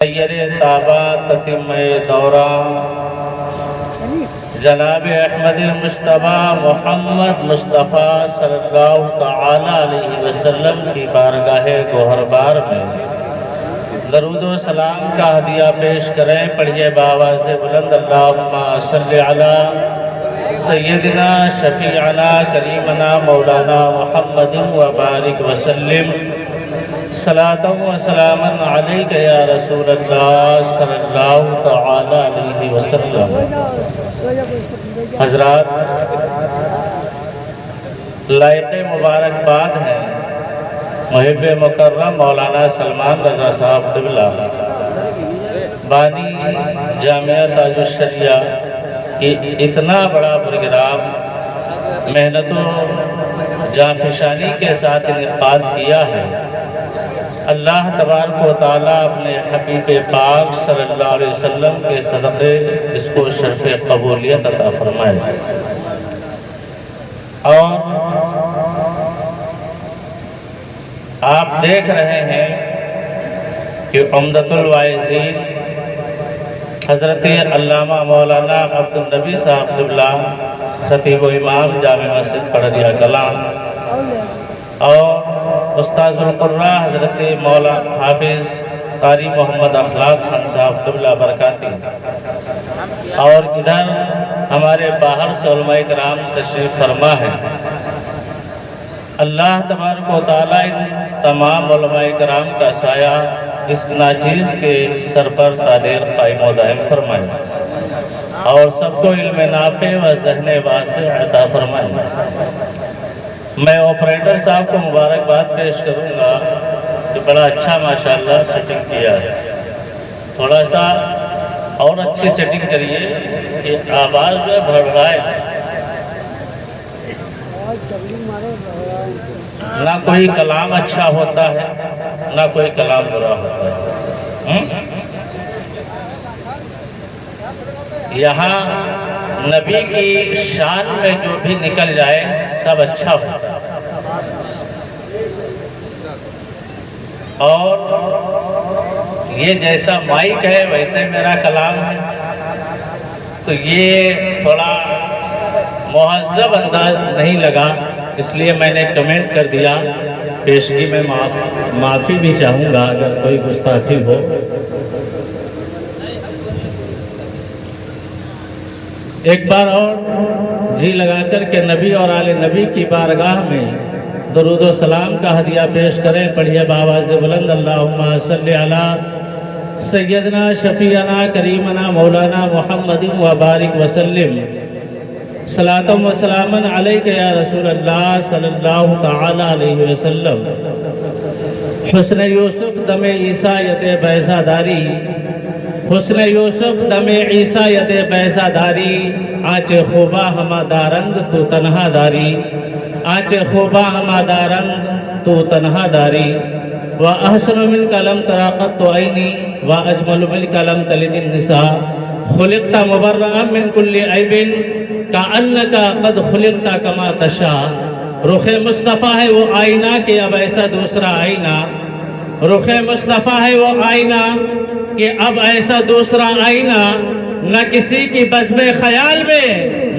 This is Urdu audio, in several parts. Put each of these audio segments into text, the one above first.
سید طابہ تتم دورہ جناب احمد مصطفیٰ محمد مصطفیٰ صلی اللہ تعالیٰ علیہ وسلم کی بارگاہ گوہربار میں درود و سلام کا ہدیہ پیش کریں۔ پڑھیے بآواز بلند اللہم صلی علی سیدنا شفیعنا کریمنا مولانا محمد وبارک وسلم صلاة و سلاما علیک یا رسول اللہ صلی اللہ تعالیٰ علیہ وسلم۔ حضرات، لائق مبارکباد ہیں محب مکرم مولانا سلمان رضا صاحب قبلہ بانی جامعہ تاج الشریعہ کی اتنا بڑا پروگرام محنت و جانفشانی کے ساتھ انعقاد کیا ہے۔ اللہ تبارک و تعالیٰ اپنے حبیب پاک صلی اللہ علیہ وسلم کے صدقے اس کو شرف قبولیت عطا فرمائے۔ اور آپ دیکھ رہے ہیں کہ عمدۃ الواعظین حضرت علامہ مولانا عبدالنبی صاحب قبلہ خطیب و امام جامع مسجد پڑھریا کلاں اور استاذ القراء حضرت مولانا حافظ قاری محمد اخلاق خان صاحب قبلہ برکاتی، اور ادھر ہمارے باہر سے علماء کرام تشریف فرما ہے۔ اللہ تبارک و تعالیٰ ان تمام علماء کرام کا سایہ اس ناچیز کے سر پر تادیر قائم و دائم فرمائے اور سب کو علم نافع و ذہن واسع عطا فرمائے۔ میں آپریٹر صاحب کو مبارکباد پیش کروں گا کہ بڑا اچھا ماشاءاللہ سیٹنگ کیا ہے۔ تھوڑا سا اور اچھی سیٹنگ کریے کہ آواز جو بھرائے، نہ کوئی کلام اچھا ہوتا ہے نہ کوئی کلام برا ہوتا ہے۔ یہاں نبی کی شان میں جو بھی نکل جائے سب اچھا ہوتا ہے، اور یہ جیسا مائک ہے ویسے میرا کلام ہے، تو یہ تھوڑا مہذب انداز نہیں لگا، اس لیے میں نے کمنٹ کر دیا۔ پیشگی میں معافی بھی چاہوں گا اگر کوئی گستاخی ہو۔ ایک بار اور جی لگا کر کے نبی اور آل نبی کی بارگاہ میں درود و سلام کا ہدیہ پیش کریں۔ پڑھیے بآواز بلند اللہم صلی علی سیدنا شفیعنا کریمنا مولانا محمد وبارک وسلم صلاۃ و سلاما علیک یا رسول اللہ صلی اللہ تعالی علیہ وسلم۔ حسن یوسف دم عیسیٰ ید بیضہ داری، حسن یوسف دم عیسیٰ ید بیضہ داری، آنچ خوبا ہما دارند تو تنہا داری، آنچ خوبا ہما دارند تو تنہا داری، وَأَحْسَنُ مِنْكَ لَمْ تَرَ قَطُّ عَيْنِي وَأَجْمَلُ مِنْكَ لَمْ تَلِدِ النِّسَاءُ خُلِقْتَ مُبَرَّأً مِنْ كُلِّ عَيْبٍ كَأَنَّكَ قَدْ خُلِقْتَ كَمَا تَشَاءُ۔ رخ مصطفیٰ ہے وہ آئینہ کہ اب ایسا دوسرا آئینہ، رخ مصطفیٰ ہے وہ آئینہ کہ اب ایسا دوسرا آئینہ، نہ کسی کی بزم خیال میں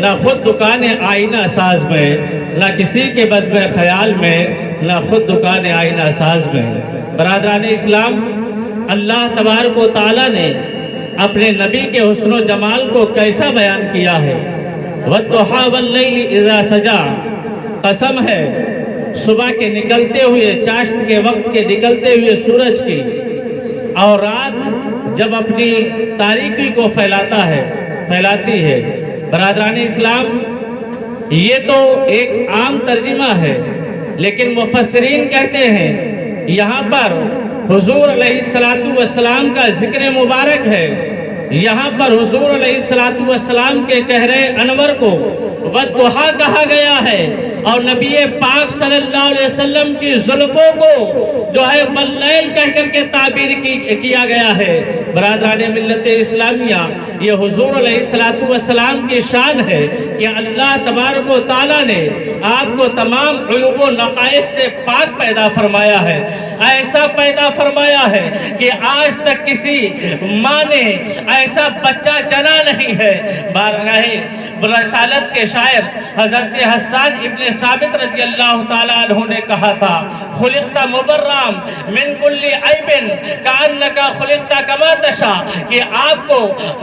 نہ خود دکان آئینہ ساز میں، نہ کسی کے بزم خیال میں نہ خود دکان آئینہ ساز میں۔ برادران اسلام، اللہ تبارک و تعالیٰ نے اپنے نبی کے حسن و جمال کو کیسا بیان کیا ہے۔ وَالضُّحَىٰ وَاللَّيْلِ إِذَا سَجَىٰ، قسم ہے صبح کے نکلتے ہوئے، چاشت کے وقت کے نکلتے ہوئے سورج کی، اور رات جب اپنی تاریکی کو پھیلاتی ہے۔ برادران اسلام، یہ تو ایک عام ترجمہ ہے، لیکن مفسرین کہتے ہیں یہاں پر حضور علیہ السلام کا ذکر مبارک ہے۔ یہاں پر حضور علیہ السلام کے چہرے انور کو والضحیٰ کہا گیا ہے، اور نبی پاک صلی اللہ علیہ وسلم کی زلفوں کو جو ہے واللیل کہہ کر کے تعبیر کیا گیا ہے۔ برادران ملت اسلامیہ، یہ حضور علیہ السلام کی شان ہے کہ اللہ تبارک و تعالیٰ نے آپ کو تمام عیوب و نقائص سے پاک پیدا فرمایا ہے، ایسا پیدا فرمایا ہے کہ آج تک کسی ماں نے ایسا بچہ جنا نہیں ہے۔ بارگاہ رسالت کے شاعر حضرت حسان ابن ثابت رضی اللہ تعالیٰ عنہ نے کہا تھا، خلقت مبرام من کل عیب کانک خلقت کما تشاء، کہ آپ کو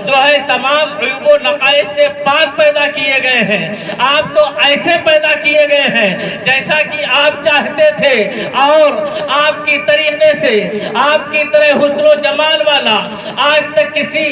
جو ہے تمام عیوب و نقائص سے پاک پیدا کیے گئے ہیں، آپ تو ایسے پیدا کیے گئے ہیں جیسا کہ آپ چاہتے تھے، اور آپ کی طریقے سے آپ کی طرح حسن و جمال والا آج تک کسی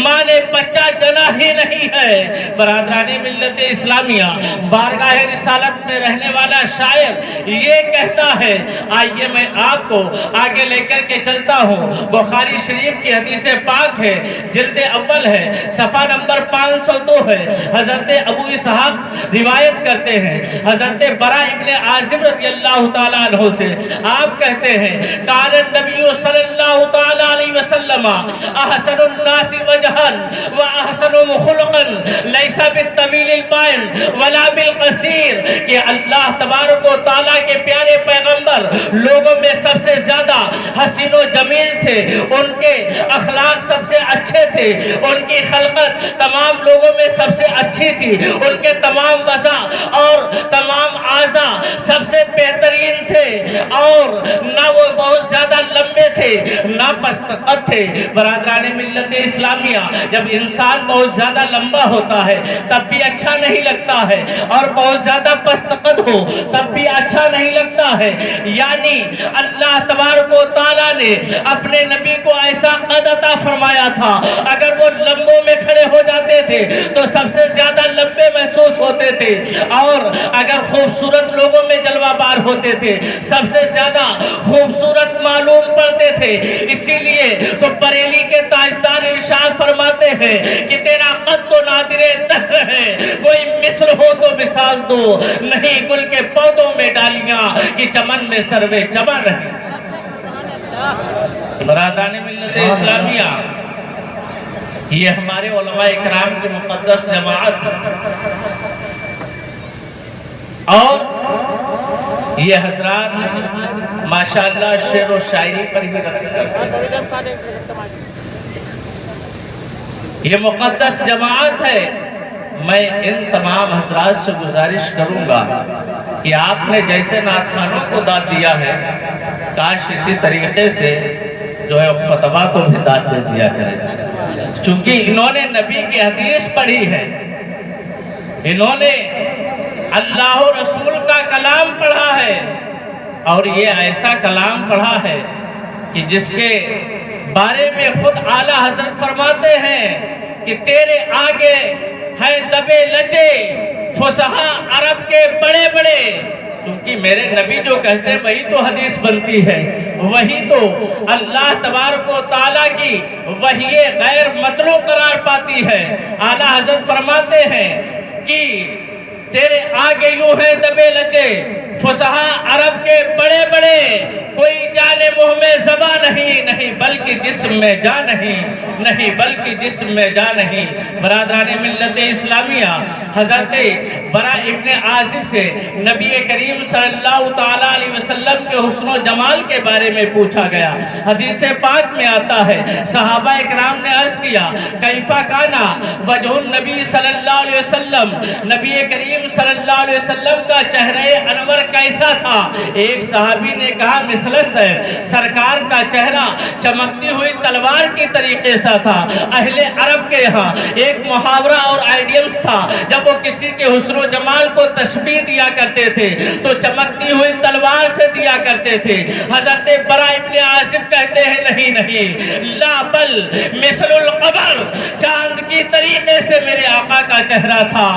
ماں نے بچہ جنا ہی نہیں ہے۔ برادران ملت اسلامیہ، بارگاہ رسالت میں رہنے والا شاعر یہ کہتا ہے، آئیے میں آپ کو آگے لے کر کے چلتا ہوں۔ بخاری شریف کی حدیث پاک ہے، جلد اول ہے، صفحہ نمبر 502 ہے۔ حضرت ابو اسحاق روایت کرتے ہیں حضرت برا ابن عازب رضی اللہ تعالیٰ عنہ سے، آپ کہتے ہیں کان النبی صلی اللہ تعالیٰ علیہ وسلم احسن الناس وجہا و احسن خلقا لیس بالطویل البائن ولا بالقصیر، کہ اللہ تبارک و تعالیٰ کے پیارے پیغمبر لوگوں میں سب سے زیادہ حسین و جمیل تھے، ان کے اخلاق سب سے اچھے تھے، ان کی خلقت تمام لوگوں میں سب سے اچھی تھی، ان کے تمام وضع اور تمام اعضاء سب سے بہترین تھے، اور نہ وہ بہت زیادہ لمبے تھے نہ پست قد تھے۔ برادران ملت اسلامیہ، جب انسان بہت زیادہ لمبا ہوتا ہے تب بھی اچھا نہیں لگتا ہے، اور بہت زیادہ پست قد ہو تب بھی اچھا نہیں لگتا ہے، یعنی اللہ تبارک و تعالیٰ نے اپنے نبی کو ایسا قد عطا فرمایا تھا، اگر وہ لمبوں میں کھڑے ہو جاتے تھے تو سب سے زیادہ لمبے محسوس ہوتے تھے، اور اگر خوبصورت لوگوں میں جلوہ بار ہوتے تھے سب سے زیادہ خوبصورت معلوم پڑتے تھے۔ اسی لیے تو بریلی کے تاجدار ارشاد فرماتے ہیں کہ تیرا قد تو نادر دہر ہے، کوئی مثل ہو تو مثال دو، نہیں گل کے پودوں میں ڈالیاں کہ چمن میں سروے چمن ہے۔ برادران ملت اسلامیہ، یہ ہمارے علماء اکرام کی مقدس جماعت، اور یہ حضرات ماشاءاللہ شعر و شاعری پر ہی رقص کرتے ہیں۔ یہ مقدس جماعت ہے۔ میں ان تمام حضرات سے گزارش کروں گا کہ آپ نے جیسے نعت خوانوں کو داد دیا ہے، کاش اسی طریقے سے جو ہے فتویٰ کو بھی داد دے دیا کرے، چونکہ انہوں نے نبی کی حدیث پڑھی ہے، انہوں نے اللہ و رسول کا کلام پڑھا ہے، اور یہ ایسا کلام پڑھا ہے کہ جس کے بارے میں خود اعلیٰ حضرت فرماتے ہیں کہ تیرے آگے ہے دبے لجے فصحا عرب کے بڑے بڑے، کیونکہ میرے نبی جو کہتے ہیں وہی تو حدیث بنتی ہے، وہی تو اللہ تبارک و تعالیٰ کی وحی غیر مطلوع قرار پاتی ہے۔ اعلیٰ حضرت فرماتے ہیں کہ تیرے آگے یوں ہے دبے لجے فصحا عرب کے بڑے بڑے، کوئی جانے منہ میں زباں نہیں، نہیں بلکہ جسم میں جا نہیں، نہیں بلکہ جسم میں جا نہیں۔ برادران ملت اسلامیہ، حضرت برا ابن عازب سے نبی کریم صلی اللہ تعالیٰ علیہ وسلم کے حسن و جمال کے بارے میں پوچھا گیا۔ حدیث پاک میں آتا ہے، صحابہ اکرام نے عرض کیا کیفا کانا وجہ النبی صلی اللہ علیہ وسلم، نبی کریم صلی اللہ علیہ وسلم کا چہرہ انور کیسا تھا؟ ایک صحابی نے کہا مثلث ہے، سرکار کا چہرہ چمکتی ہوئی تلوار کی طریقے سا تھا۔ اہل عرب کے یہاں ایک محاورہ اور آئیڈیمز تھا، جب وہ کسی کے حسن و جمال کو تشبیہ دیا کرتے تھے تو چمکتی ہوئی تلوار سے دیا کرتے تھے۔ حضرت برا ابن عازب کہتے ہیں نہیں نہیں، لا بل مثل القمر، چاند کی طریقے سے میرے آقا کا چہرہ تھا۔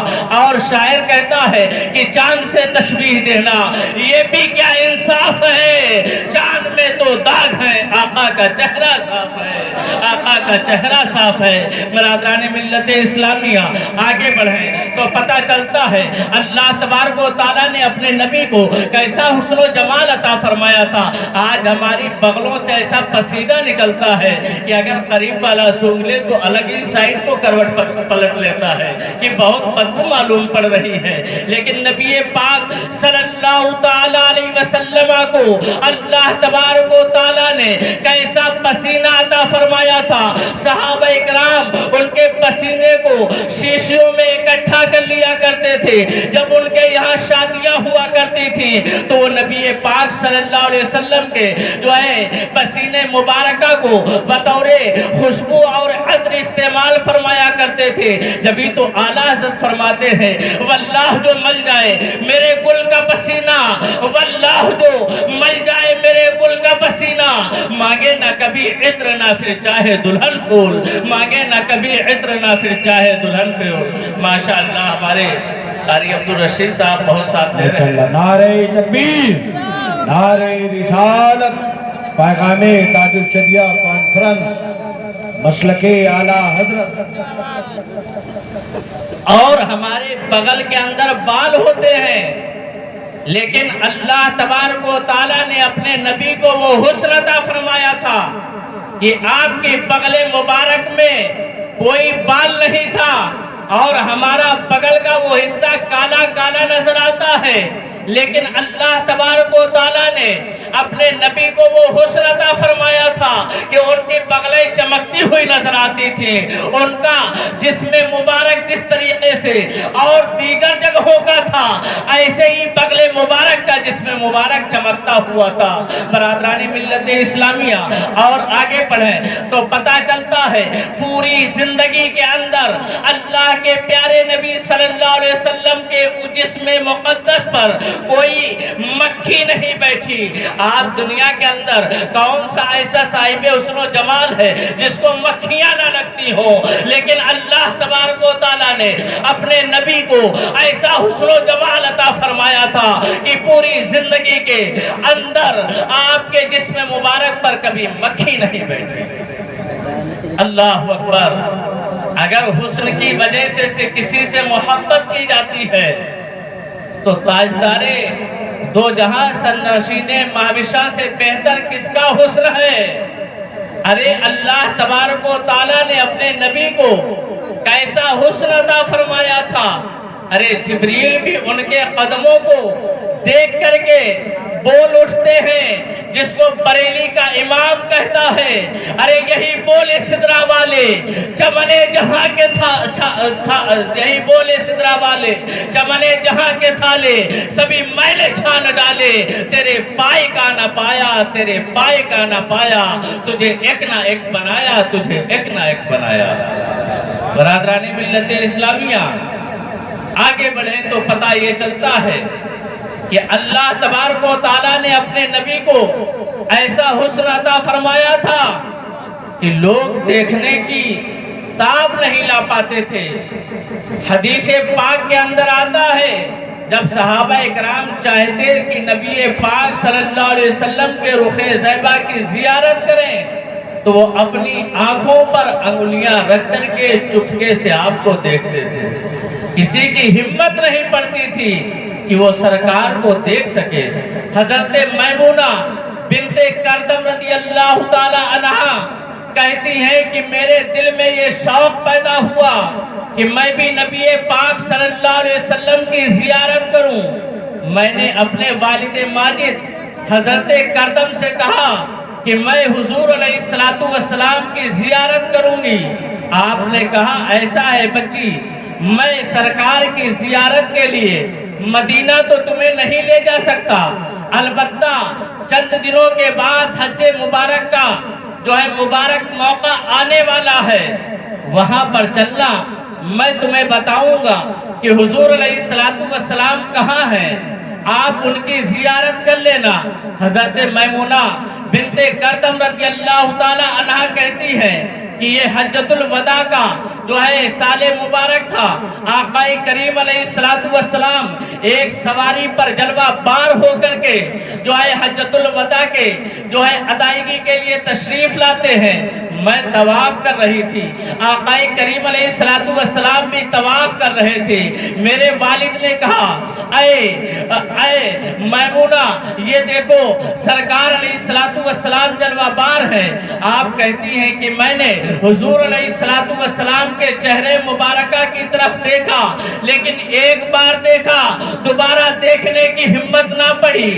اور شاعر کہتا ہے کہ چاند سے تشبیہ دینا یہ بھی کیا انصاف ہے، چاند میں تو داغ ہے، آقا کا چہرہ صاف ہے، آقا کا چہرہ صاف ہے۔ برادران ملت اسلامیہ، آگے بڑھیں تو تو پتہ چلتا ہے اللہ تبارک و تعالیٰ نے اپنے نبی کو کیسا حسن و جمال عطا فرمایا تھا۔ آج ہماری بغلوں سے ایسا پسینہ نکلتا ہے کہ اگر قریب والا سونگھ لے تو الگ ہی سائڈ کو کروٹ پلٹ لیتا ہے کہ بہت بدبو معلوم پڑ رہی ہے، لیکن نبی پاک صلی اللہ تعالیٰ علیہ وسلم کو اللہ تبارک و تعالیٰ نے کیسا پسینہ عطا فرمایا تھا۔ صحابہ اکرام ان کے پسینے کو شیشیوں میں اکٹھا کر لیا کرتے تھے۔ جب ان کے یہاں شادیاں ہوا کرتی تھی تو وہ نبی پاک صلی اللہ علیہ وسلم کے جو ہے پسینے مبارکہ کو بطور خوشبو اور عطر استعمال فرمایا کرتے تھے۔ جبھی تو اعلیٰ حضرت فرماتے ہیں واللہ جو مل جائے میرے گل کا پسینہ، واللہ جو مل جائے میرے گل کا پسینہ، مانگے نہ کبھی عطر نہ پھر چاہے دلہن پھول، مانگے نہ کبھی عطر نہ پھر چاہے دلہن پھول۔ ماشاءاللہ ہمارے قاری عبدالرشید صاحب بہت ساتھ دے رہے ہیں۔ نعرہ تکبیر، نعرہ رسالت، پیغام تاج الشریعہ کانفرنس، مسلک اعلیٰ حضرت۔ اور ہمارے بغل کے اندر بال ہوتے ہیں، لیکن اللہ تبارک و تعالیٰ نے اپنے نبی کو وہ حسن عطا فرمایا تھا کہ آپ کی بغل مبارک میں کوئی بال نہیں تھا، اور ہمارا بغل کا وہ حصہ کالا کالا نظر آتا ہے، لیکن اللہ تبارک و تعالیٰ نے اپنے نبی کو وہ حسن عطا فرمایا تھا کہ ان کی بغلیں چمکتی ہوئی نظر آتی تھی، ان کا جسم مبارک جس طریقے سے اور دیگر جگہوں کا تھا ایسے ہی بغل مبارک کا جسم مبارک چمکتا ہوا تھا۔ برادران ملت اسلامیہ اور آگے پڑھیں تو پتہ چلتا ہے پوری زندگی کے اندر اللہ کے پیارے نبی صلی اللہ علیہ وسلم کے جسم مقدس پر کوئی مکھی نہیں بیٹھی۔ آج دنیا کے اندر کون سا ایسا صاحب حسن و جمال ہے جس کو مکھیاں نہ لگتی ہو، لیکن اللہ تبارک و تعالیٰ نے اپنے نبی کو ایسا حسن و جمال عطا فرمایا تھا کہ پوری زندگی کے اندر آپ کے جسم مبارک پر کبھی مکھی نہیں بیٹھی۔ اللہ اکبر۔ اگر حسن کی وجہ سے کسی سے محبت کی جاتی ہے تو تاجدارے دو جہاں سرنشین مہوشہ سے بہتر کس کا حسن ہے؟ ارے اللہ تبارک و تعالیٰ نے اپنے نبی کو کیسا حسن عطا فرمایا تھا۔ ارے جبریل بھی ان کے قدموں کو دیکھ کر کے بول اٹھتے ہیں، جس کو بریلی کا امام کہتا ہے ارے یہی بولے سدرا والے چمنے جہاں کے یہی بولے سدرا والے چمنے جہاں کے تھالے سبھی میلے چھان ڈالے، تیرے پائے کا نہ پایا، تیرے پائے کا نہ پایا، تجھے ایک نہ ایک بنایا، تجھے ایک نہ ایک بنایا۔ برادران ملت اسلامیہ آگے بڑھیں تو پتہ یہ چلتا ہے کہ اللہ تبارک و تعالیٰ نے اپنے نبی کو ایسا حسن عطا فرمایا تھا کہ لوگ دیکھنے کی تاب نہیں لا پاتے تھے۔ حدیث پاک کے اندر آتا ہے جب صحابہ اکرام چاہتے کہ نبی پاک صلی اللہ علیہ وسلم کے رخ زیبا کی زیارت کریں تو وہ اپنی آنکھوں پر انگلیاں رکھ کر کے چپکے سے آپ کو دیکھتے تھے۔ کسی کی ہمت نہیں پڑتی تھی کہ وہ سرکار کو دیکھ سکے۔ حضرت میمونہ بنت کردم رضی اللہ تعالی عنہا کہتی ہیں کہ میرے دل میں یہ شوق پیدا ہوا کہ میں بھی نبی پاک صلی اللہ علیہ وسلم کی زیارت کروں۔ میں نے اپنے والد ماجد حضرت کردم سے کہا کہ میں حضور علیہ السلام کی زیارت کروں گی۔ آپ نے کہا ایسا ہے بچی، میں سرکار کی زیارت کے لیے مدینہ تو تمہیں نہیں لے جا سکتا، البتہ چند دنوں کے بعد حج مبارک کا جو ہے مبارک موقع آنے والا ہے، وہاں پر چلنا، میں تمہیں بتاؤں گا کہ حضور علیہ السلام کہاں ہیں، آپ ان کی زیارت کر لینا۔ حضرت میمونہ بنت کردم رضی اللہ تعالی عنہ کہتی ہے کہ یہ حجۃ الوداع کا جو ہے سال مبارک تھا۔ آقا کریم علیہ السلام ایک سواری پر جلوہ بار ہو کر کے جو ہے حجۃ الوداع کے جو ہے ادائیگی کے لیے تشریف لاتے ہیں۔ میں طواف کر رہی تھی، آقا کریم علیہ السلام بھی طواف کر رہے تھے۔ میرے والد نے کہا اے میمونہ یہ دیکھو سرکار علیہ السلام جلوہ بار ہے۔ آپ کہتی ہیں کہ میں نے حضور علیہ السلام کے چہرے مبارکہ کی طرف دیکھا، لیکن ایک بار دیکھا، دوبارہ دیکھنے کی ہمت نہ پڑی،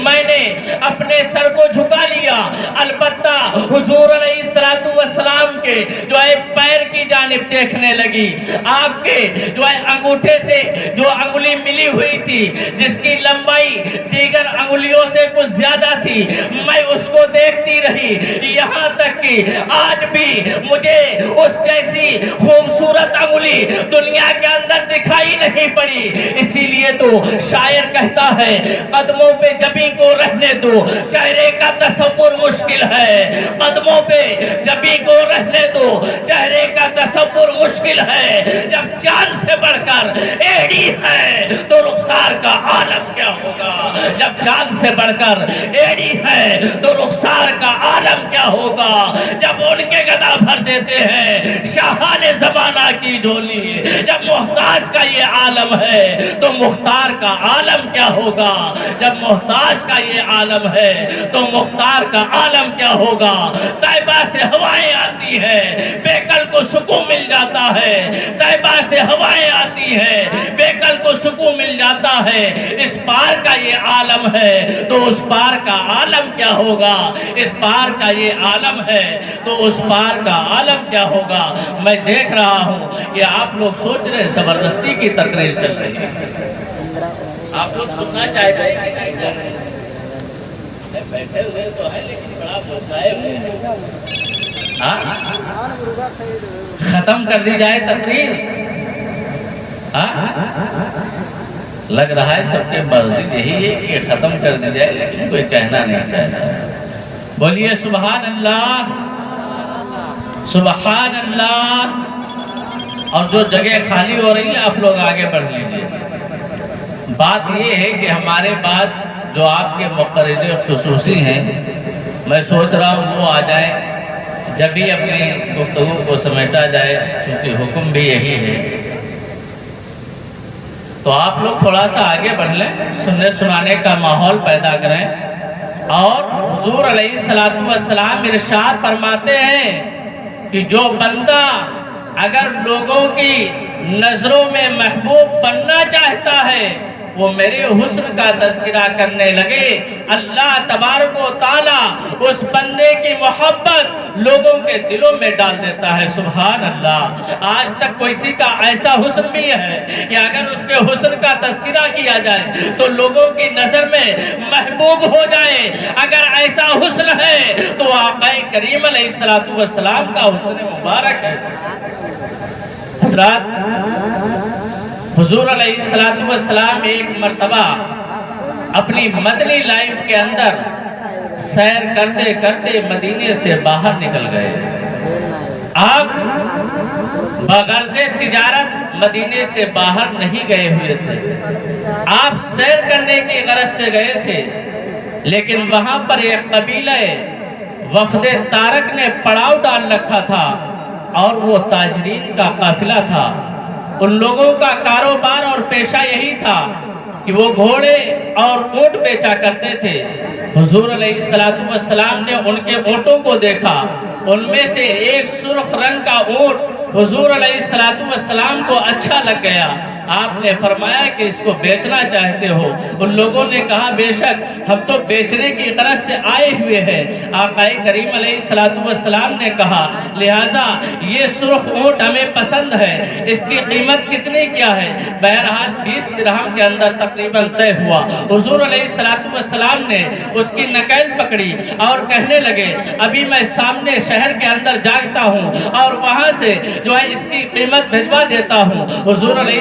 میں نے اپنے سر کو جھکا لیا۔ البتہ حضور علیہ السلام کے جو ہے پیر کی جانب دیکھنے لگی۔ آپ کے جو ہے انگوٹھے سے جو انگلی ملی ہوئی تھی، جس کی لمبائی دیگر انگلیوں سے کچھ زیادہ تھی، میں اس کو دیکھتی رہی، یہاں تک کہ آج بھی مجھے اس جیسی خوبصورت انگلی دنیا کے اندر دکھائی نہیں پڑی۔ اسی لیے تو شاعر کہتا ہے قدموں پہ جبیں کو رہنے دو، چہرے کا تصور مشکل ہے۔ قدموں پہ جبیں کو رہنے دو، چہرے کا تصور مشکل ہے۔ جب چاند سے بڑھ کر ایڑی ہے تو رخسار کا عالم کیا ہوگا؟ جب چاند سے بڑھ کر ایڑی ہے تو رخسار کا عالم کیا ہوگا؟ جب ان کے گدا بھر دیتے ہیں شاہان زمانہ کی ڈھولی، جب محتاج کا یہ عالم ہے تو مختار کا عالم کیا ہوگا؟ جب محتاج کا یہ عالم ہے تو مختار کا عالم کیا ہوگا؟ طیبہ سے ہوائیں آتی ہیں، بے کل کو سکون مل جاتا ہے۔ طیبہ سے ہوائیں آتی ہیں، بے کل کو سکون مل جاتا ہے۔ اس پار کا یہ عالم ہے تو اس پار کا عالم کیا ہوگا؟ اس پار کا یہ عالم ہے تو اس پار کا عالم کیا ہوگا؟ میں دیکھ رہا ہوں کہ آپ لوگ سوچ رہے زبردستی کی تقریر چل رہی ہے۔ آپ لوگ سننا چاہتے ہیں کہ نہیں چاہتے ہیں؟ بیٹھے ہوئے تو ہے لیکن بڑا بھوکائے ہوئے ہیں۔ ختم کر دی جائے تقریر؟ لگ رہا ہے سب کے مرضی یہی ہے کہ ختم کر دی جائے، لیکن کوئی کہنا نہیں چاہتا۔ بولیے سبحان اللہ، سبحان اللہ۔ اور جو جگہ خالی ہو رہی ہے آپ لوگ آگے بڑھ لیجئے۔ بات یہ ہے کہ ہمارے بعد جو آپ کے مقرر خصوصی ہیں، میں سوچ رہا ہوں وہ آ جائیں، جب بھی اپنی گفتگو کو سمیٹا جائے، کیونکہ حکم بھی یہی ہے۔ تو آپ لوگ تھوڑا سا آگے بڑھ لیں، سننے سنانے کا ماحول پیدا کریں۔ اور حضور علیہ السلام ارشاد فرماتے ہیں کہ جو بندہ اگر لوگوں کی نظروں میں محبوب بننا چاہتا ہے، وہ میرے حسن کا تذکرہ کرنے لگے، اللہ تبارک و تعالی اس بندے کی محبت لوگوں کے دلوں میں ڈال دیتا ہے۔ سبحان اللہ۔ آج تک کسی کا ایسا حسن بھی ہے کہ اگر اس کے حسن کا تذکرہ کیا جائے تو لوگوں کی نظر میں محبوب ہو جائے۔ اگر ایسا حسن ہے تو آقا کریم علیہ السلام کا حسن مبارک ہے۔ حضرات، حضور علیہ السلام ایک مرتبہ اپنی مدنی لائف کے اندر سیر کرتے کرتے مدینے سے باہر نکل گئے۔ آپ بغرض تجارت مدینے سے باہر نہیں گئے ہوئے تھے، آپ سیر کرنے کی غرض سے گئے تھے، لیکن وہاں پر ایک قبیلہ وفد تارک نے پڑاؤ ڈال رکھا تھا اور وہ تاجرین کا قافلہ تھا۔ ان لوگوں کا کاروبار اور پیشہ یہی تھا کہ وہ گھوڑے اور اونٹ بیچا کرتے تھے۔ حضور علیہ السلام نے ان کے اونٹوں کو دیکھا، ان میں سے ایک سرخ رنگ کا اونٹ حضور علیہ السلام کو اچھا لگ گیا۔ آپ نے فرمایا کہ اس کو بیچنا چاہتے ہو؟ ان لوگوں نے کہا بے شک، ہم تو بیچنے کی غرض سے آئے ہوئے ہیں۔ آقا کریم علیہ السلام نے کہا لہٰذا یہ سرخ اونٹ ہمیں پسند ہے، اس کی قیمت کتنی کیا ہے؟ بہرحال 20 درہم کے اندر تقریباً طے ہوا۔ حضور علیہ السلام نے اس کی نکیل پکڑی اور کہنے لگے ابھی میں سامنے شہر کے اندر جاتا ہوں اور وہاں سے جو ہے اس کی قیمت بھجوا دیتا ہوں۔ حضور علیہ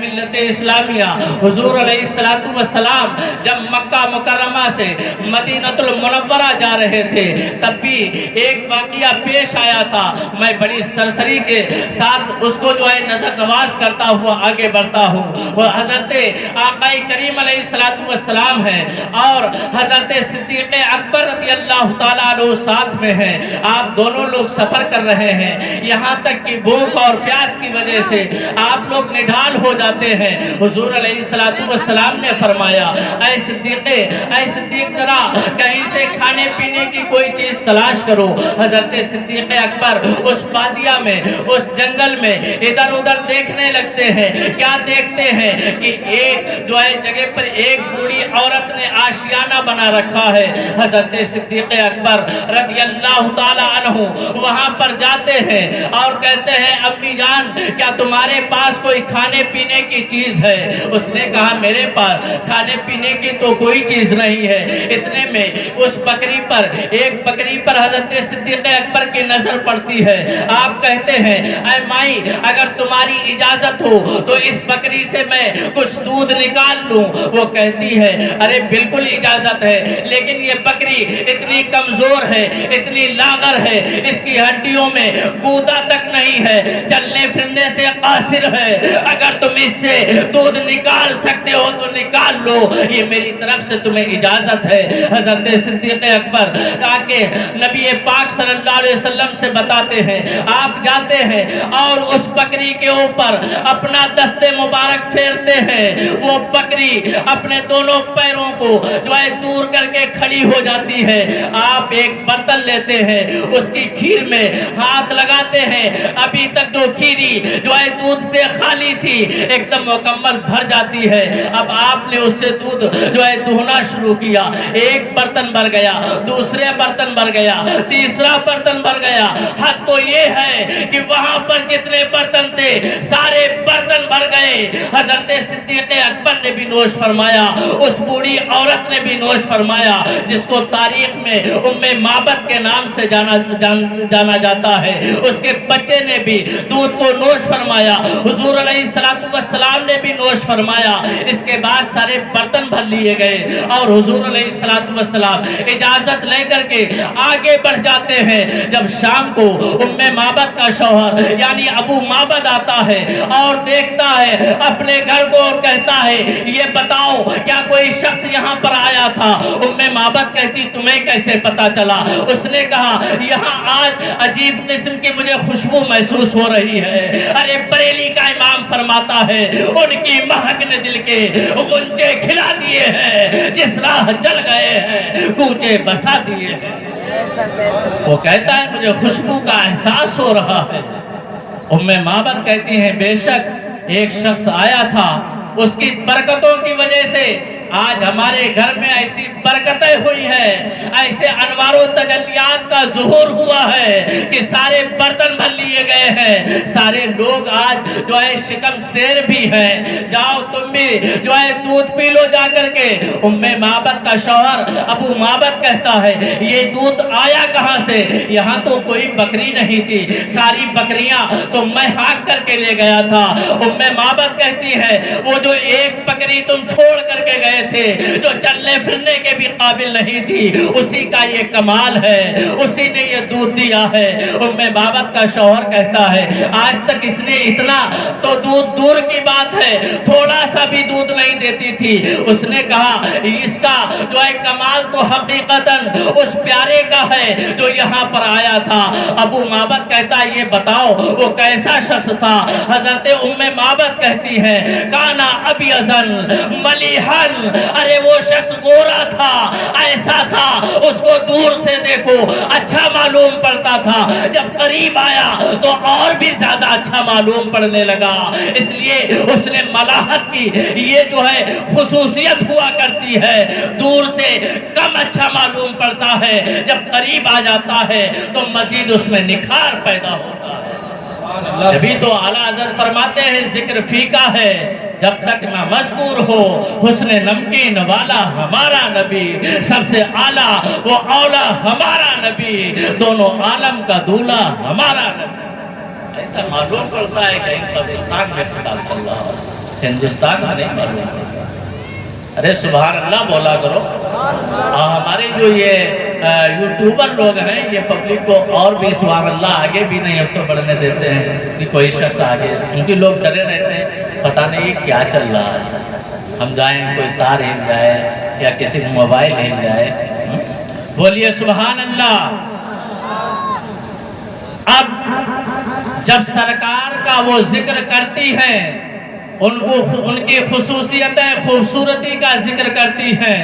ملت اسلامیہ، حضور علیہ السلام جب مکہ مکرمہ سے مدینہ المنورہ جا رہے تھے تب بھی ایک واقعہ پیش آیا تھا. میں بڑی سرسری کے ساتھ اس کو جو ہے نظر نواز کرتا ہوا آگے بڑھتا ہوں. وہ حضرت آقا کریم علیہ السلام ہے اور حضرت صدیق اکبر رضی اللہ تعالیٰ عنہ ساتھ میں ہیں. آپ دونوں لوگ سفر کر رہے ہیں، یہاں تک کہ بھوک اور پیاس کی وجہ سے آپ لوگ نڈھال ہو جاتے ہیں. حضور علیہ السلام نے فرمایا اے صدیق ذرا کہیں سے کھانے پینے کی کوئی چیز تلاش کرو. حضرت صدیق اکبر اس بادیہ میں، اس جنگل میں ادھر ادھر دیکھنے لگتے ہیں. کیا دیکھتے ہیں کہ ایک جو ہے جگہ پر ایک بوڑھی عورت نے آشیانہ بنا رکھا ہے. حضرت صدیق اکبر رضی اللہ تعالیٰ عنہ وہاں پر جاتے ہیں اور کہتے ہیں امی جان کیا تمہارے پاس کوئی کھانے پینے کی چیز ہے؟ اس نے کہا میرے پاس کھانے پینے کی تو کوئی چیز نہیں ہے. اتنے میں اس بکری پر، ایک بکری پر حضرت صدیق اکبر کی نظر پڑتی ہے. آپ کہتے ہیں اے مائی اگر تمہاری اجازت ہو تو اس بکری سے میں کچھ دودھ نکال لوں. وہ کہتی ہے ارے بالکل اجازت ہے، لیکن یہ بکری اتنی کمزور ہے، اتنی لاغر ہے، اس کی ہڈیوں میں گودا تک نہیں ہے، چلنے پھرنے سے قاصر ہے. اگر تم اس سے دودھ نکال سکتے ہو تو نکال لو، یہ میری طرف سے تمہیں اجازت ہے. حضرت صدیق اکبر آگے نبی پاک صلی اللہ علیہ وسلم سے بتاتے ہیں. آپ جاتے ہیں اور اس بکری کے اوپر اپنا دست مبارک پھیرتے ہیں. وہ بکری اپنے دونوں پیروں کو جو ہے دور کر کے کھڑی ہو جاتی ہے. آپ ایک برتن لیتے ہیں، اس کی کھیر میں ہاتھ لگاتے ہیں. ابھی تک جو کھیری جو ہے دودھ سے خالی تھی ایک دم مکمل بھر جاتی ہے. اب آپ نے اس سے دودھ جو ہے دہنا شروع کیا. ایک برتن بھر گیا، دوسرے برتن بھر گیا، تیسرا برتن بھر گیا. حد تو یہ ہے کہ وہاں پر جتنے برتن تھے سارے برتن بھر گئے. حضرت صدیق اکبر نے بھی نوش فرمایا، اس بوڑھی عورت نے بھی نوش فرمایا، جس کو تاریخ میں معبد کے نام سے جانا جاتا ہے. اس کے بچے نے بھی دودھ کو نوش فرمایا، حضور علیہ السلام نے بھی نوش فرمایا. اس کے بعد سارے برتن بھر لیے گئے اور حضور علیہ السلام اجازت لے کر کے آگے بڑھ جاتے ہیں. جب شام کو معبد کا شوہر یعنی ابو معبد آتا ہے اور دیکھتا ہے اپنے گھر کو اور کہتا ہے یہ بتاؤ کیا کوئی شخص یہاں پر آیا تھا؟ معبد کہتی تمہیں کیسے پتا چلا؟ اس نے کہا یہاں آج عجیب قسم کی مجھے خوشبو محسوس ہو رہی ہے. ارے بریلی کا امام فرماتا ہے ان کی مہک نے دل کے غنچے کھلا دیے ہیں، جس راہ چل گئے ہیں کوچے بسا دیے ہیں. وہ کہتا ہے مجھے خوشبو کا احساس ہو رہا ہے. معبد کہتی ہیں بے شک ایک شخص آیا تھا، اس کی برکتوں کی وجہ سے آج ہمارے گھر میں ایسی برکتیں ہوئی ہیں، ایسے انوار و تجلیات کا ظہور ہوا ہے کہ سارے برتن بھر لیے گئے ہیں. سارے لوگ آج جو ہے شکم سیر بھی ہیں. جاؤ تم بھی جو ہے دودھ پی لو جا کر کے. معبد کا شوہر ابو معبد کہتا ہے یہ دودھ آیا کہاں سے؟ یہاں تو کوئی بکری نہیں تھی، ساری بکریاں تو میں ہاک کر کے لے گیا تھا. معبد کہتی ہے وہ جو ایک بکری تم چھوڑ کر کے گئے تھے، جو چلنے پھرنے کے بھی قابل نہیں تھی، اسی کا یہ کمال ہے، اسی نے یہ دودھ دیا ہے. معبد کا شوہر کہتا ہے آج تک اس نے اتنا تو دودھ دور کی بات ہے، تھوڑا سا بھی دودھ نہیں دیتی تھی. اس نے کہا اس کا جو ہے کمال تو حقیقتاً اس پیارے کا ہے جو یہاں پر آیا تھا. ابو معبد کہتا ہے یہ بتاؤ وہ کیسا شخص تھا؟ حضرت معبد کہتی ہے کانا ابیضن ملیحن، ارے وہ شخص گورا تھا، ایسا تھا اس کو دور سے دیکھو اچھا معلوم پڑتا تھا، جب قریب آیا تو اور بھی زیادہ اچھا معلوم پڑنے لگا. اس لیے اس نے ملاحت کی یہ جو ہے خصوصیت ہوا کرتی ہے، دور سے کم اچھا معلوم پڑتا ہے، جب قریب آ جاتا ہے تو مزید اس میں نکھار پیدا ہوتا ہے. جبھی تو اعلیٰ حضرت فرماتے ہیں ذکر فیکا ہے جب تک نہ مذکور ہو، حسن نمکین والا ہمارا نبی، سب سے اعلیٰ وہ اولا ہمارا نبی، دونوں عالم کا دولہ ہمارا نبی. ایسا معلوم پڑتا ہے کہیں پاکستان میں خطاب چل رہا ہو، ہندوستان میں نہیں معلوم پڑتا۔ ارے سبحان اللہ بولا کرو۔ اور ہمارے جو یہ یوٹیوبر لوگ ہیں یہ پبلک کو اور بھی سبحان اللہ آگے بھی نہیں اب تو بڑھنے دیتے ہیں کہ کوئی شخص آگے، کیونکہ لوگ ڈرے رہتے ہیں پتہ نہیں یہ کیا چل رہا ہے، ہم جائیں کوئی تار ہل جائے یا کسی کو موبائل ہل جائے۔ بولیے سبحان اللہ۔ اب جب سرکار کا وہ ذکر کرتی ہیں، ان کی خصوصیتیں خوبصورتی کا ذکر کرتی ہیں،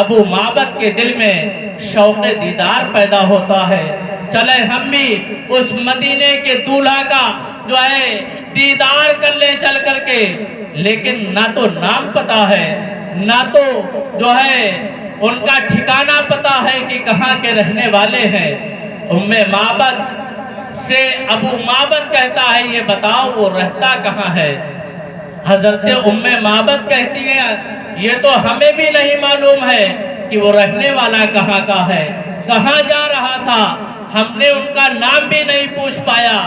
ابو معبد کے دل میں شوق دیدار پیدا ہوتا ہے۔ چلے ہم بھی اس مدینے کے دولہا کا جو ہے دیدار کر لیں چل کر کے، لیکن نہ تو نام پتا ہے، نہ تو جو ہے ان کا ٹھکانہ پتا ہے کہ کہاں کے رہنے والے ہیں۔ ام معبد سے ابو معبد کہتا ہے یہ بتاؤ وہ رہتا کہاں ہے؟ حضرت ام معبد کہتی ہیں یہ تو ہمیں بھی نہیں معلوم ہے کہ وہ رہنے والا کہاں کا ہے، کہاں جا رہا تھا، ہم نے ان کا نام بھی نہیں پوچھ پایا۔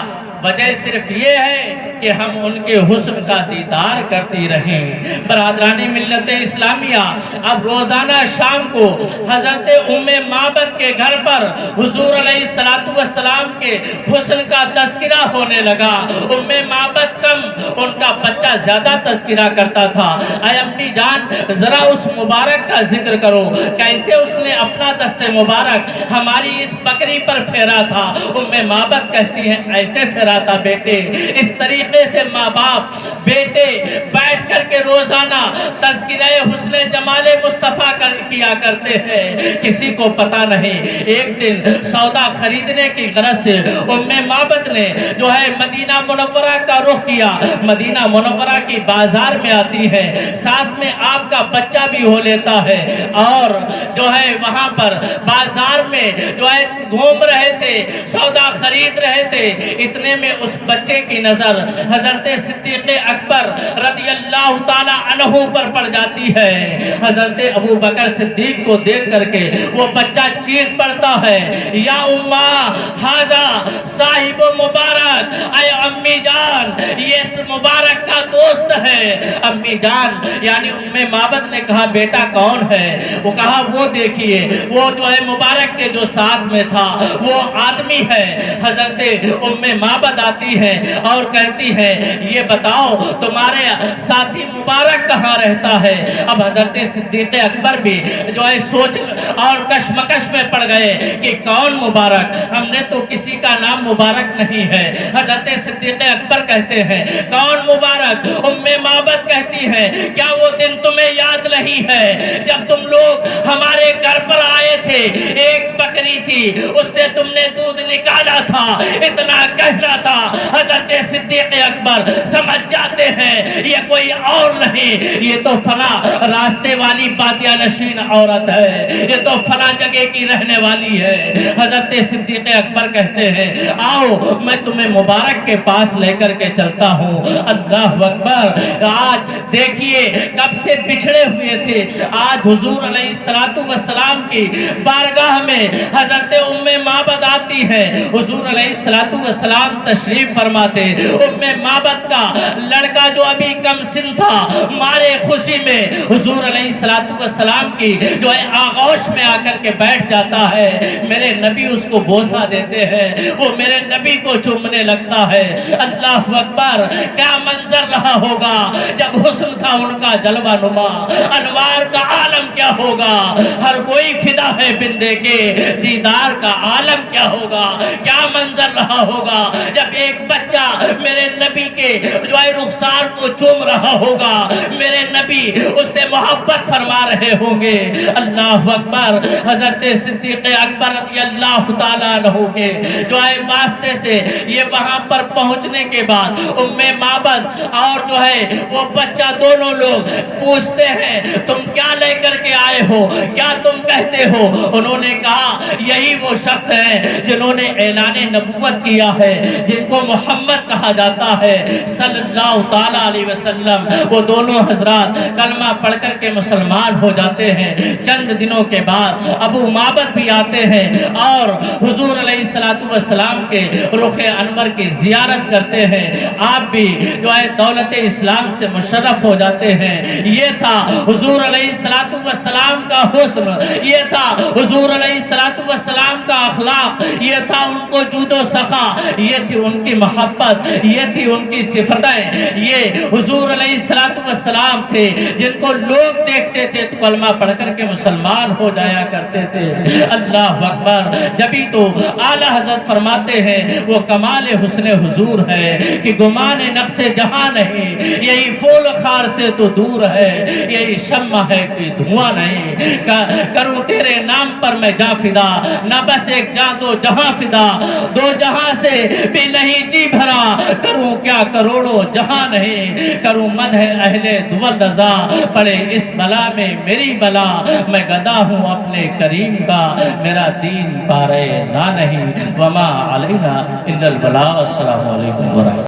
وجہ صرف یہ ہے کہ ہم ان کے حسن کا دیدار کرتی رہیں۔ برادران ملت اسلامیہ، اب روزانہ شام کو حضرت ام معبد کے گھر پر حضور علیہ السلام کے حسن کا تذکرہ ہونے لگا۔ ام معبد کم، ان کا بچہ زیادہ تذکرہ کرتا تھا۔ اے امی جان ذرا اس مبارک کا ذکر کرو، کیسے اس نے اپنا دست مبارک ہماری اس بکری پر پھیرا تھا۔ ام معبد کہتی ہیں ایسے پھیرا تھا بیٹے، اس طریقے سے ماں باپ بیٹے بیٹھ کر کے روزانہ تذکرہ حسن جمال مصطفیٰ کیا کرتے ہیں، کسی کو پتا نہیں۔ ایک دن سودا خریدنے کی غرض سے ام معبد نے جو ہے مدینہ منورہ کا رخ کیا۔ مدینہ منورہ کی بازار میں آتی ہے، ساتھ میں آپ کا بچہ بھی ہو لیتا ہے، اور جو ہے وہاں پر بازار میں جو ہے گھوم رہے تھے، سودا خرید رہے تھے، اتنے میں اس بچے کی نظر حضرت صدیق اکبر رضی اللہ تعالی عنہ پر پڑ جاتی ہے۔ حضرت ابو بکر صدیق کو دیکھ کر کے وہ بچہ چیخ پڑتا ہے یا اماں ھذا صاحب مبارک، اے امی جان یہ اس مبارک کا دوست ہے۔ امی جان یعنی ام معبد نے کہا بیٹا کون ہے؟ وہ کہا وہ دیکھیے وہ جو ہے مبارک کے جو ساتھ میں تھا وہ آدمی ہے۔ حضرت ام معبد آتی ہے اور کہتی ہے یہ بتاؤ تمہارے ساتھی مبارک کہاں رہتا ہے؟ اب حضرت صدیق اکبر بھی جو ہے سوچ اور کشمکش میں پڑ گئے کہ کون مبارک، ہم نے تو کسی کا نام مبارک نہیں ہے۔ حضرت صدیق اکبر کہتے ہیں کون مبارک؟ ام معبد کہتی ہے کیا وہ دن تمہیں یاد نہیں ہے جب تم لوگ ہمارے گھر پر آئے تھے، ایک بکری تھی اس سے تم نے دودھ نکالا تھا، اتنا کہنا تھا۔ حضرت صدیق اکبر سمجھ جاتے ہیں یہ کوئی اور نہیں، یہ تو فلاں راستے والی بادیہ نشین عورت ہے، یہ تو فلاں جگہ کی رہنے والی ہے۔ حضرت صدیق اکبر کہتے ہیں آؤ میں تمہیں مبارک کے پاس لے کر کے چلتا ہوں۔ اللہ اکبر، آج دیکھیے کب سے بچھڑے ہوئے تھے، آج حضور علیہ السلام کی بارگاہ میں حضرت ام معبد آتی ہے، حضور علیہ السلام تشریف فرماتے، ام معبد کا لڑکا جو ابھی کم سن تھا مارے خوشی میں حضور علیہ السلام کی جو ہے آغوش میں آ کر کے بیٹھ جاتا ہے۔ میرے نبی اس کو بوسہ دیتے ہیں، وہ میرے نبی کو چومنے لگتا ہے۔ اللہ اکبر، کیا منظر رہا ہوگا جب حسن تھا ان کا جلوہ نما، انوار کا عالم کیا ہوگا، ہر کوئی فدا ہے بندے کے دیدار کا عالم کیا ہوگا، کیا منظر رہا ہوگا جب ایک بچہ میرے نبی کے جو ہے رخسار کو چوم رہا ہوگا، میرے نبی اس سے محبت فرما رہے ہوں گے۔ اللہ اکبر، حضرت صدیق اکبر رضی اللہ تعالیٰ عنہ کے جو ہے واسطے سے یہ وہاں پر پہنچنے کے بعد ام معبد اور جو ہے وہ بچہ دونوں لوگ پوچھتے ہیں تم کیا لے کر کے آئے ہو، کیا تم کہتے ہو؟ انہوں نے کہا یہی وہ شخص ہیں جنہوں نے اعلان نبوت کیا ہے، جن کو محمد پاک کہا جاتا ہے صلی اللہ تعالیٰ علیہ وسلم، وہ دونوں حضرات کلمہ پڑھ کر کے مسلمان ہو جاتے ہیں۔ چند دنوں کے بعد ابو معبد بھی آتے ہیں اور حضور علیہ السلام کے رخ انور کی زیارت کرتے ہیں۔ آپ بھی جو ہے دولت اسلام سے مشرف ہو جاتے ہیں۔ یہ تھا حضور علیہ السلام کا حسن، یہ تھا حضور علیہ السلام کا اخلاق، یہ تھا ان کو جود و سخا، یہ تھی ان کی محبت، یہ تھی ان کی صفتیں۔ یہ حضور علیہ السلام تھے جن کو لوگ دیکھتے تھے تو کلمہ پڑھ کر کے مسلمان ہو جایا کرتے تھے۔ اللہ اکبر! جبھی تو اعلیٰ حضرت فرماتے ہیں وہ کمال حسن حضور ہے کہ گمان نقص جہاں نہیں، یہی پھول خار سے تو دور ہے، یہی شمع ہے کہ دھواں نہیں۔ کروں تیرے نام پر میں جا فدا، نہ بس ایک جان دو جہاں فدا، دو جہاں سے بھی نہیں جی بھرا، کروں کیا کروڑوں جہاں نہیں، کروں من ہے اہل دول رضا، پڑے اس بلا میں میری بلا، میں گدا ہوں اپنے کریم کا، میرا دین پارے نہ نہیں، وما علینا الا البلاغ۔ السلام علیکم ورحمۃ اللہ۔